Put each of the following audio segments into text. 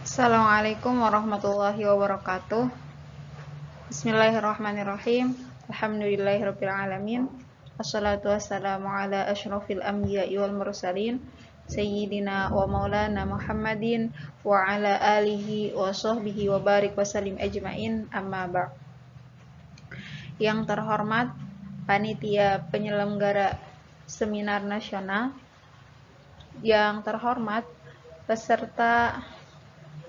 Assalamualaikum warahmatullahi wabarakatuh. Bismillahirrahmanirrahim. Alhamdulillahirabbil alamin. Wassalatu wassalamu ala asyrofil anbiya'i wal mursalin sayyidina wa maulana Muhammadin wa ala alihi wa sahbihi wa barik wa salim ajmain, amma ba'd. Yang terhormat panitia penyelenggara seminar nasional, yang terhormat peserta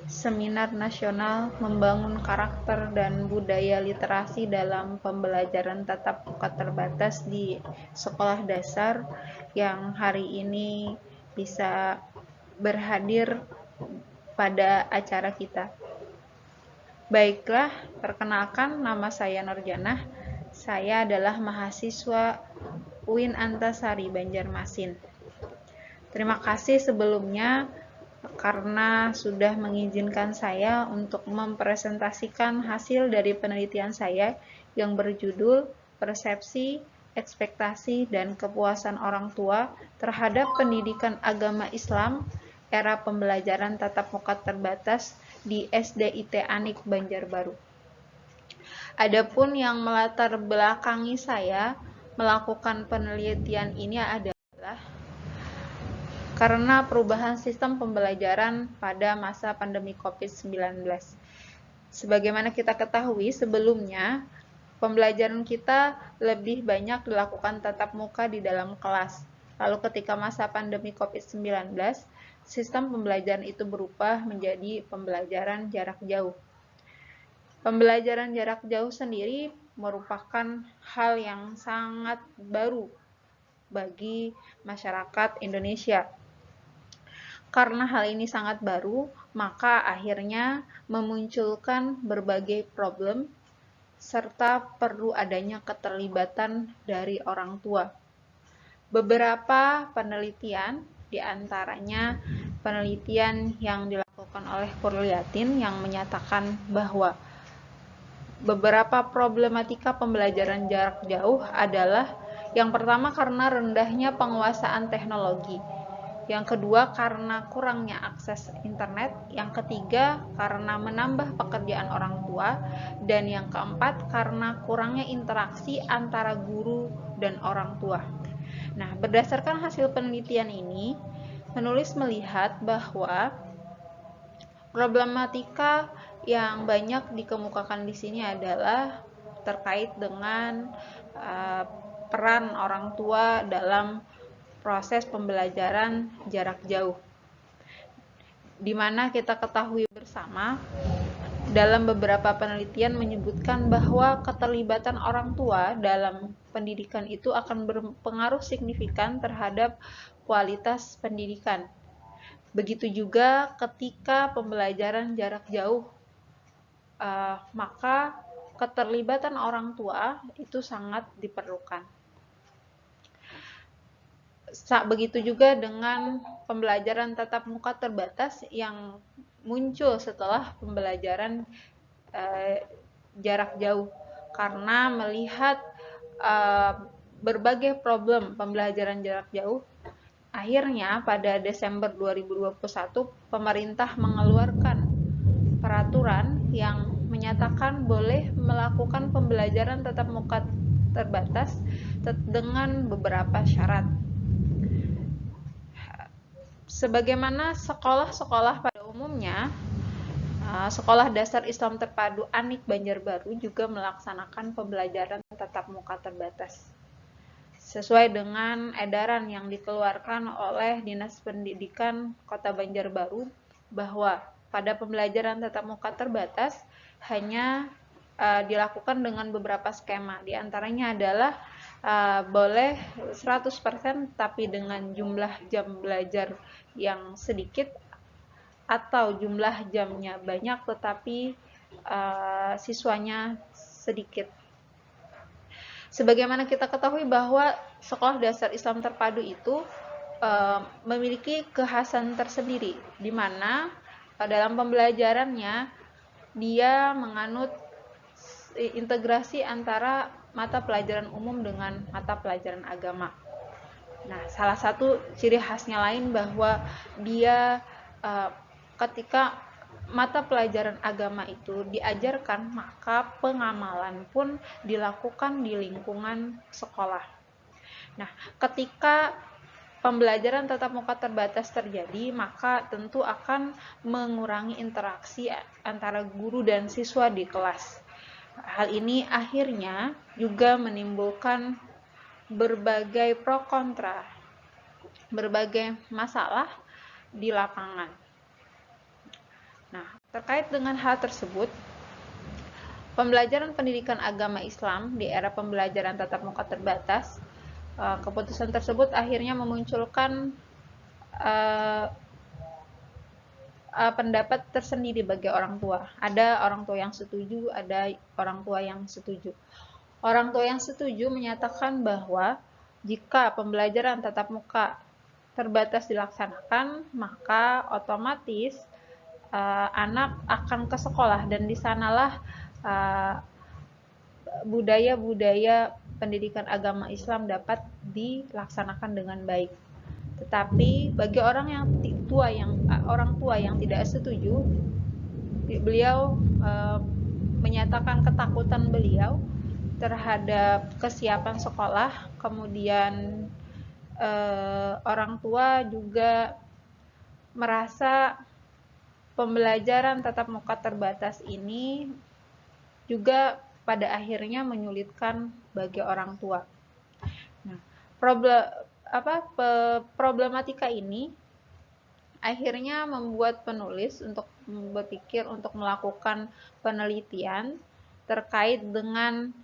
Seminar Nasional Membangun Karakter dan Budaya Literasi dalam Pembelajaran Tatap Muka Terbatas di Sekolah Dasar yang hari ini bisa berhadir pada acara kita. Baiklah, perkenalkan, nama saya Nurjanah. Saya adalah mahasiswa UIN Antasari Banjarmasin. Terima kasih sebelumnya karena sudah mengizinkan saya untuk mempresentasikan hasil dari penelitian saya yang berjudul Persepsi, Ekspektasi, dan Kepuasan Orang Tua terhadap Pendidikan Agama Islam Era Pembelajaran Tatap Muka Terbatas di SDIT Anik Banjarbaru. Adapun yang melatar belakangi saya melakukan penelitian ini adalah karena perubahan sistem pembelajaran pada masa pandemi COVID-19. Sebagaimana kita ketahui sebelumnya, pembelajaran kita lebih banyak dilakukan tatap muka di dalam kelas. Lalu ketika masa pandemi COVID-19, sistem pembelajaran itu berubah menjadi pembelajaran jarak jauh. Pembelajaran jarak jauh sendiri merupakan hal yang sangat baru bagi masyarakat Indonesia. Karena hal ini sangat baru, maka akhirnya memunculkan berbagai problem serta perlu adanya keterlibatan dari orang tua. Beberapa penelitian, diantaranya penelitian yang dilakukan oleh Kurliatin yang menyatakan bahwa beberapa problematika pembelajaran jarak jauh adalah yang pertama karena rendahnya penguasaan teknologi. Yang kedua karena kurangnya akses internet, yang ketiga karena menambah pekerjaan orang tua, dan yang keempat karena kurangnya interaksi antara guru dan orang tua. Nah, berdasarkan hasil penelitian ini, penulis melihat bahwa problematika yang banyak dikemukakan di sini adalah terkait dengan peran orang tua dalam proses pembelajaran jarak jauh, di mana kita ketahui bersama dalam beberapa penelitian menyebutkan bahwa keterlibatan orang tua dalam pendidikan itu akan berpengaruh signifikan terhadap kualitas pendidikan. Begitu juga ketika pembelajaran jarak jauh, maka keterlibatan orang tua itu sangat diperlukan. Begitu juga dengan pembelajaran tatap muka terbatas yang muncul setelah pembelajaran jarak jauh, karena melihat berbagai problem pembelajaran jarak jauh, akhirnya pada Desember 2021 pemerintah mengeluarkan peraturan yang menyatakan boleh melakukan pembelajaran tatap muka terbatas dengan beberapa syarat. Sebagaimana sekolah-sekolah pada umumnya, Sekolah Dasar Islam Terpadu Anik Banjarbaru juga melaksanakan pembelajaran tatap muka terbatas sesuai dengan edaran yang dikeluarkan oleh Dinas Pendidikan Kota Banjarbaru bahwa pada pembelajaran tatap muka terbatas hanya dilakukan dengan beberapa skema. Di antaranya adalah boleh 100% tapi dengan jumlah jam belajar yang sedikit, atau jumlah jamnya banyak tetapi siswanya sedikit. Sebagaimana kita ketahui bahwa Sekolah Dasar Islam Terpadu itu memiliki kekhasan tersendiri, di mana dalam pembelajarannya dia menganut integrasi antara mata pelajaran umum dengan mata pelajaran agama. Nah, salah satu ciri khasnya lain bahwa dia ketika mata pelajaran agama itu diajarkan, maka pengamalan pun dilakukan di lingkungan sekolah. Nah, ketika pembelajaran tatap muka terbatas terjadi, maka tentu akan mengurangi interaksi antara guru dan siswa di kelas. Hal ini akhirnya juga menimbulkan berbagai pro kontra, berbagai masalah di lapangan. Nah, terkait dengan hal tersebut, pembelajaran pendidikan agama Islam di era pembelajaran tatap muka terbatas, keputusan tersebut akhirnya memunculkan pendapat tersendiri bagi orang tua. Ada orang tua yang setuju, ada orang tua yang setuju. Orang tua yang setuju menyatakan bahwa jika pembelajaran tatap muka terbatas dilaksanakan, maka otomatis anak akan ke sekolah dan di sanalah budaya-budaya pendidikan agama Islam dapat dilaksanakan dengan baik. Tetapi bagi orang tua yang tidak setuju, beliau menyatakan ketakutan beliau terhadap kesiapan sekolah. Kemudian orang tua juga merasa pembelajaran tatap muka terbatas ini juga pada akhirnya menyulitkan bagi orang tua. Nah, problematika ini akhirnya membuat penulis untuk berpikir untuk melakukan penelitian terkait dengan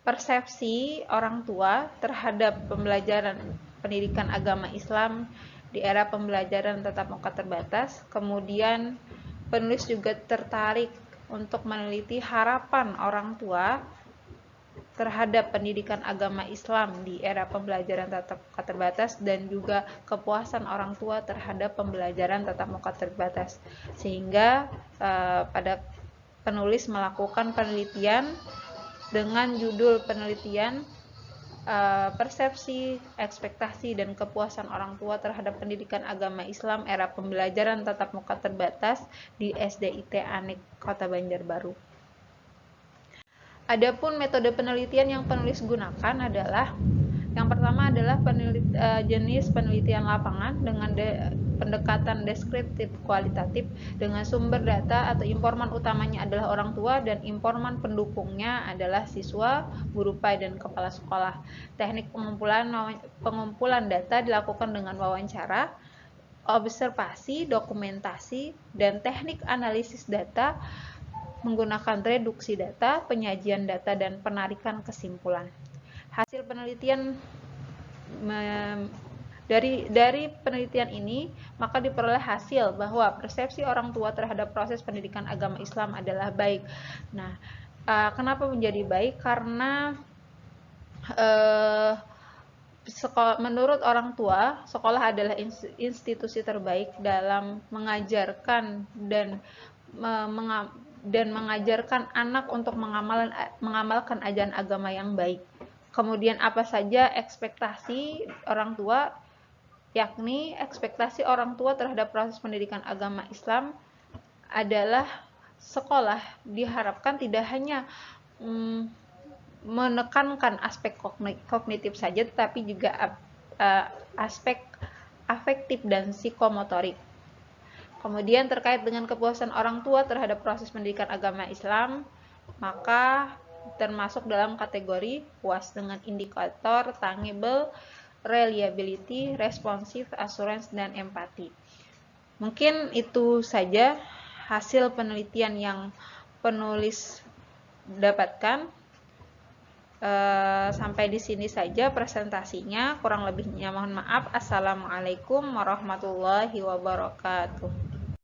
persepsi orang tua terhadap pembelajaran pendidikan agama Islam di era pembelajaran tatap muka terbatas. Kemudian penulis juga tertarik untuk meneliti harapan orang tua terhadap pendidikan agama Islam di era pembelajaran tatap muka terbatas dan juga kepuasan orang tua terhadap pembelajaran tatap muka terbatas. Sehingga pada penulis melakukan penelitian dengan judul penelitian persepsi, ekspektasi, dan kepuasan orang tua terhadap pendidikan agama Islam era pembelajaran tatap muka terbatas di SDIT Anik Kota Banjarbaru. Adapun metode penelitian yang penulis gunakan adalah yang pertama adalah jenis penelitian lapangan dengan pendekatan deskriptif kualitatif dengan sumber data atau informan utamanya adalah orang tua dan informan pendukungnya adalah siswa, guru PAI, dan kepala sekolah. Teknik pengumpulan data dilakukan dengan wawancara, observasi, dokumentasi, dan teknik analisis data menggunakan reduksi data, penyajian data, dan penarikan kesimpulan. Hasil penelitian dari penelitian ini maka diperoleh hasil bahwa persepsi orang tua terhadap proses pendidikan agama Islam adalah baik. Nah, kenapa menjadi baik? Karena menurut orang tua, sekolah adalah institusi terbaik dalam mengajarkan dan mengajarkan anak untuk mengamalkan ajaran agama yang baik. Kemudian apa saja ekspektasi orang tua, yakni ekspektasi orang tua terhadap proses pendidikan agama Islam adalah sekolah diharapkan tidak hanya menekankan aspek kognitif saja, tetapi juga aspek afektif dan psikomotorik. Kemudian terkait dengan kepuasan orang tua terhadap proses pendidikan agama Islam, maka termasuk dalam kategori puas dengan indikator tangible, reliability, responsive, assurance, dan empati. Mungkin itu saja hasil penelitian yang penulis dapatkan. Sampai di sini saja presentasinya, kurang lebihnya mohon maaf. Assalamualaikum warahmatullahi wabarakatuh.